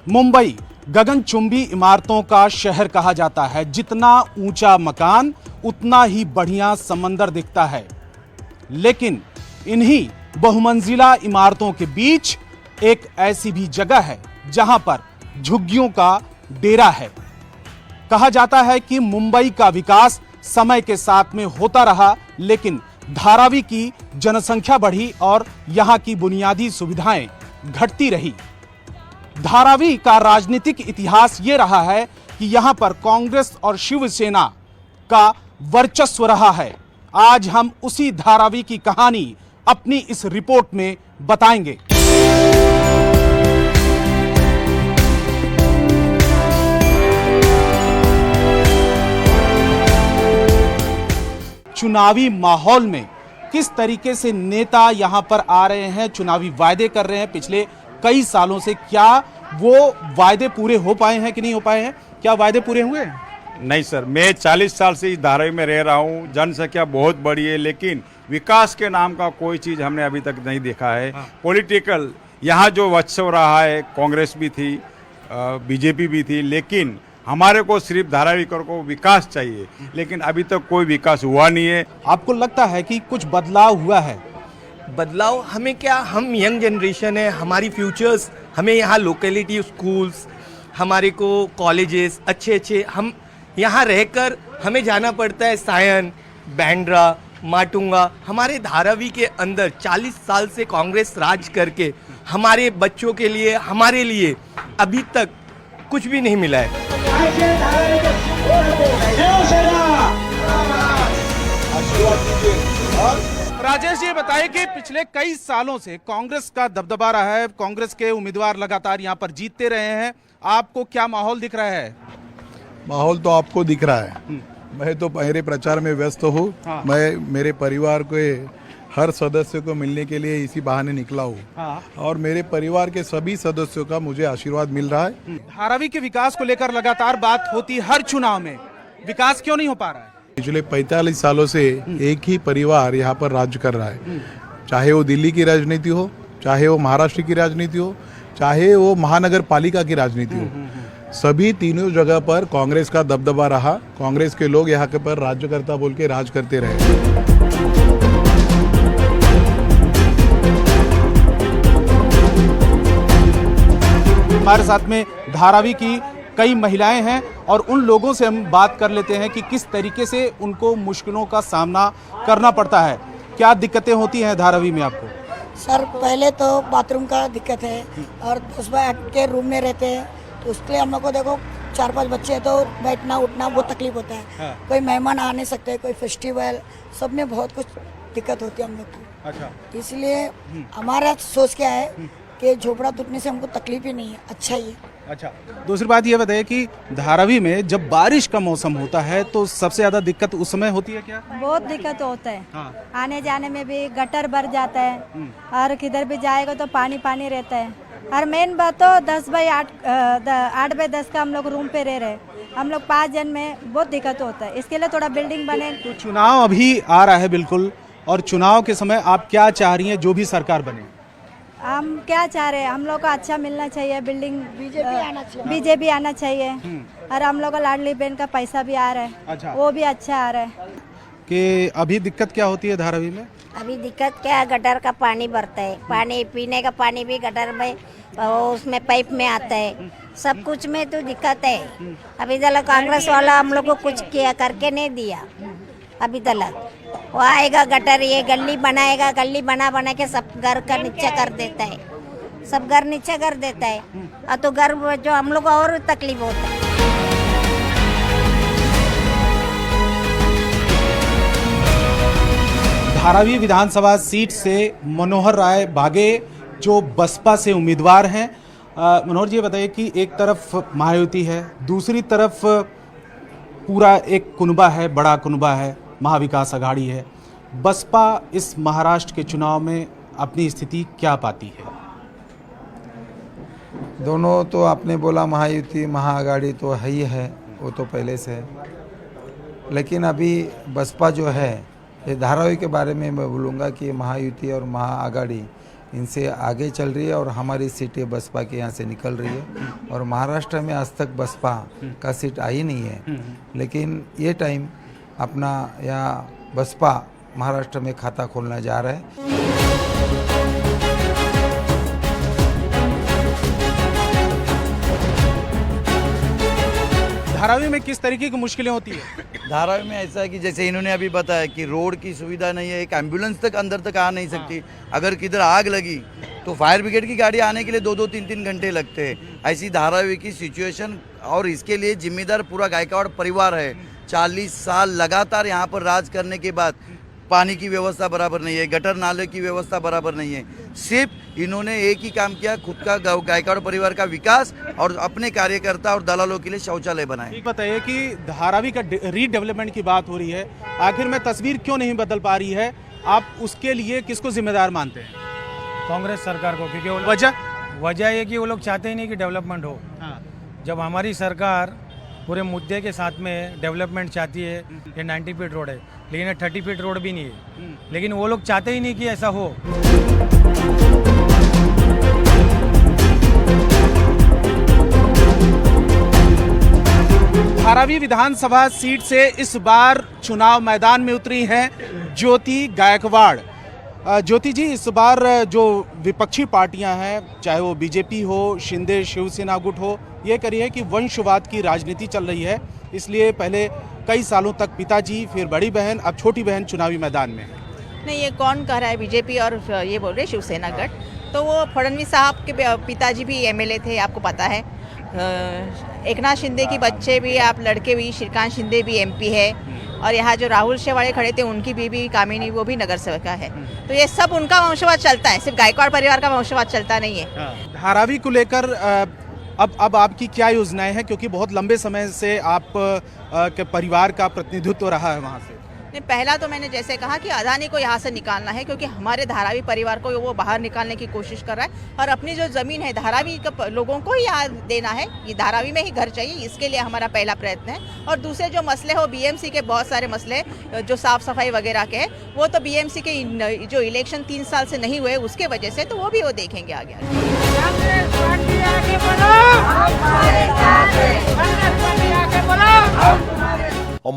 मुंबई गगनचुंबी इमारतों का शहर कहा जाता है। जितना ऊंचा मकान उतना ही बढ़िया समंदर दिखता है। लेकिन इन्हीं बहुमंजिला इमारतों के बीच एक ऐसी भी जगह है जहां पर झुग्गियों का डेरा है। कहा जाता है कि मुंबई का विकास समय के साथ में होता रहा, लेकिन धारावी की जनसंख्या बढ़ी और यहां की बुनियादी सुविधाएं घटती रही। धारावी का राजनीतिक इतिहास यह रहा है कि यहां पर कांग्रेस और शिवसेना का वर्चस्व रहा है। आज हम उसी धारावी की कहानी अपनी इस रिपोर्ट में बताएंगे। चुनावी माहौल में किस तरीके से नेता यहां पर आ रहे हैं, चुनावी वायदे कर रहे हैं पिछले कई सालों से, क्या वो वायदे पूरे हो पाए हैं कि नहीं हो पाए हैं? क्या वायदे पूरे हुए हैं? नहीं सर, मैं 40 साल से इस धारावी में रह रहा हूँ। जनसंख्या बहुत बड़ी है, लेकिन विकास के नाम का कोई चीज़ हमने अभी तक नहीं देखा है। पॉलिटिकल यहाँ जो वर्चस्व रहा है, कांग्रेस भी थी, बीजेपी भी थी, लेकिन हमारे को सिर्फ धारावीकर को विकास चाहिए, लेकिन अभी तक कोई विकास हुआ नहीं है। आपको लगता है कि कुछ बदलाव हुआ है? बदलाव हमें क्या, हम यंग जनरेशन है, हमारी फ्यूचर्स, हमें यहाँ लोकेलिटी स्कूल्स, हमारे को कॉलेजेस अच्छे हम यहाँ रहकर हमें जाना पड़ता है सायन, बैंड्रा, माटुंगा। हमारे धारावी के अंदर 40 साल से कांग्रेस राज करके हमारे बच्चों के लिए, हमारे लिए अभी तक कुछ भी नहीं मिला है। राजेश जी बताइए कि पिछले कई सालों से कांग्रेस का दबदबा रहा है, कांग्रेस के उम्मीदवार लगातार यहाँ पर जीतते रहे हैं। आपको क्या माहौल दिख रहा है? माहौल तो आपको दिख रहा है। मैं तो मेरे प्रचार में व्यस्त हूँ। हाँ। मैं मेरे परिवार के हर सदस्य को मिलने के लिए इसी बहाने निकला हूँ। हाँ। और मेरे परिवार के सभी सदस्यों का मुझे आशीर्वाद मिल रहा है। धारावी के विकास को लेकर लगातार बात होती, हर चुनाव में विकास क्यों नहीं हो पा रहा है? पिछले 45 सालों से एक ही परिवार यहाँ पर राज्य कर रहा है। चाहे वो दिल्ली की राजनीति हो, चाहे वो महाराष्ट्र की राजनीति हो, चाहे वो महानगर पालिका की राजनीति हो, सभी तीनों जगह पर कांग्रेस का दबदबा रहा। कांग्रेस के लोग यहाँ के पर राज्यकर्ता बोल के राज करते रहे। हमारे साथ में धारावी की कई महिलाएं हैं और उन लोगों से हम बात कर लेते हैं कि किस तरीके से उनको मुश्किलों का सामना करना पड़ता है। क्या दिक्कतें होती हैं धारावी में आपको? सर, पहले तो बाथरूम का दिक्कत है और 10 बाय 8 के रूम में रहते हैं, तो उसके लिए हम लोग को देखो 4-5 बच्चे हैं तो बैठना उठना बहुत तकलीफ होता है। हाँ। कोई मेहमान आ नहीं सकते, कोई फेस्टिवल, सब में बहुत कुछ दिक्कत होती है हम लोग को। अच्छा। इसलिए हमारा सोच क्या है कि झोपड़ा टूटने से हमको तकलीफ ही नहीं है, अच्छा ही है। अच्छा, दूसरी बात ये बताइए कि धारावी में जब बारिश का मौसम होता है तो सबसे ज्यादा दिक्कत उस समय होती है क्या? बहुत दिक्कत होता है। हाँ। आने जाने में भी गटर भर जाता है और किधर भी जाएगा तो पानी पानी रहता है। और मेन बात तो 10 बाय 8 बाय 10 का हम लोग रूम पे रह रहे हैं। हम लोग 5 जन में बहुत दिक्कत होता है। इसके लिए थोड़ा बिल्डिंग बने। तो चुनाव अभी आ रहा है बिल्कुल, और चुनाव के समय आप क्या चाह रही हैं जो भी सरकार बने? हम क्या चाह रहे हैं, हम लोग को अच्छा मिलना चाहिए, बिल्डिंग बीजेपी आना चाहिए। और हम लोग को लाडली बहन का पैसा भी आ रहा है। अच्छा। वो भी अच्छा आ रहा है। कि अभी दिक्कत क्या होती है धारावी में? अभी दिक्कत क्या है, गटर का पानी भरता है, पानी पीने का पानी भी गटर में, उसमें पाइप में आता है, सब कुछ में तो दिक्कत है। अभी तक कांग्रेस वाला हम लोग को कुछ किया करके नहीं दिया अभी तक। वो आएगा गटर, ये गली बनाएगा, गली बना के सब घर का नीचे कर देता है, सब घर नीचे कर देता है। और तो घर जो हम लोग को और तकलीफ होता है। धारावी विधानसभा सीट से मनोहर राय भागे जो बसपा से उम्मीदवार हैं। मनोहर जी बताइए कि एक तरफ महायुति है, दूसरी तरफ पूरा एक कुनबा है, बड़ा कुनबा है, महाविकास अघाड़ी है। बसपा इस महाराष्ट्र के चुनाव में अपनी स्थिति क्या पाती है? दोनों तो आपने बोला महायुति महाआघाड़ी तो है ही है, वो तो पहले से है। लेकिन अभी बसपा जो है, ये धारावी के बारे में मैं बोलूँगा कि महायुति और महाआघाड़ी इनसे आगे चल रही है और हमारी सीटें बसपा के यहाँ से निकल रही है। और महाराष्ट्र में आज तक बसपा का सीट आई नहीं है, लेकिन ये टाइम अपना यहाँ बसपा महाराष्ट्र में खाता खोलने जा रहा है। धारावी में किस तरीके की मुश्किलें होती है? धारावी में ऐसा है कि जैसे इन्होंने अभी बताया कि रोड की सुविधा नहीं है, एक एम्बुलेंस तक अंदर तक आ नहीं सकती। अगर किधर आग लगी तो फायर ब्रिगेड की गाड़ी आने के लिए 2-2 3-3 घंटे लगते हैं। ऐसी धारावी की सिचुएशन, और इसके लिए जिम्मेदार पूरा गायकवाड़ परिवार है। 40 साल लगातार यहाँ पर राज करने के बाद पानी की व्यवस्था बराबर नहीं है, गटर नाले की व्यवस्था बराबर नहीं है। सिर्फ इन्होंने एक ही काम किया, खुद का गायकवाड़ परिवार का विकास और अपने कार्यकर्ता और दलालों के लिए शौचालय बनाए। एक बताइए कि धारावी का रीडेवलपमेंट की बात हो रही है, आखिर में तस्वीर क्यों नहीं बदल पा रही है? आप उसके लिए किसको जिम्मेदार मानते हैं? कांग्रेस सरकार को, क्योंकि वजह ये कि वो लोग चाहते ही नहीं कि डेवलपमेंट हो। जब हमारी सरकार पूरे मुद्दे के साथ में डेवलपमेंट चाहती है, ये 90 फीट रोड है, लेकिन ये 30 फीट रोड भी नहीं है, लेकिन वो लोग चाहते ही नहीं कि ऐसा हो। धारावी विधानसभा सीट से इस बार चुनाव मैदान में उतरी हैं ज्योति गायकवाड़। ज्योति जी, इस बार जो विपक्षी पार्टियां हैं, चाहे वो बीजेपी हो, शिंदे शिवसेना गुट हो, ये करिए कि वंशवाद की राजनीति चल रही है, इसलिए पहले कई सालों तक पिताजी, फिर बड़ी बहन, अब छोटी बहन चुनावी मैदान में। नहीं, ये कौन कह रहा है? बीजेपी और ये बोल रहे शिवसेना गठ। तो वो फडणवीस साहब के पिताजी भी एमएलए थे, आपको पता है। एकनाथ शिंदे की बच्चे भी, आप लड़के भी, श्रीकांत शिंदे भी एमपी है, और यहाँ जो राहुल शेवाड़े खड़े थे उनकी बीबी कामिनी, वो भी नगर सेविका है। तो ये सब उनका वंशवाद चलता है, सिर्फ गायकवाड़ परिवार का वंशवाद चलता नहीं है। धारावी को लेकर अब आपकी क्या योजनाएं हैं, क्योंकि बहुत लंबे समय से आप के परिवार का प्रतिनिधित्व रहा है वहाँ से? नहीं, पहला तो मैंने जैसे कहा कि अदानी को यहाँ से निकालना है, क्योंकि हमारे धारावी परिवार को वो बाहर निकालने की कोशिश कर रहा है, और अपनी जो ज़मीन है धारावी का लोगों को ही यहाँ देना है। ये धारावी में ही घर चाहिए, इसके लिए हमारा पहला प्रयत्न है। और दूसरे जो मसले हो, बीएमसी के बहुत सारे मसले जो साफ़ सफाई वगैरह के, वो तो बीएमसी के जो इलेक्शन 3 साल से नहीं हुए उसके वजह से, तो वो भी वो देखेंगे आगे। और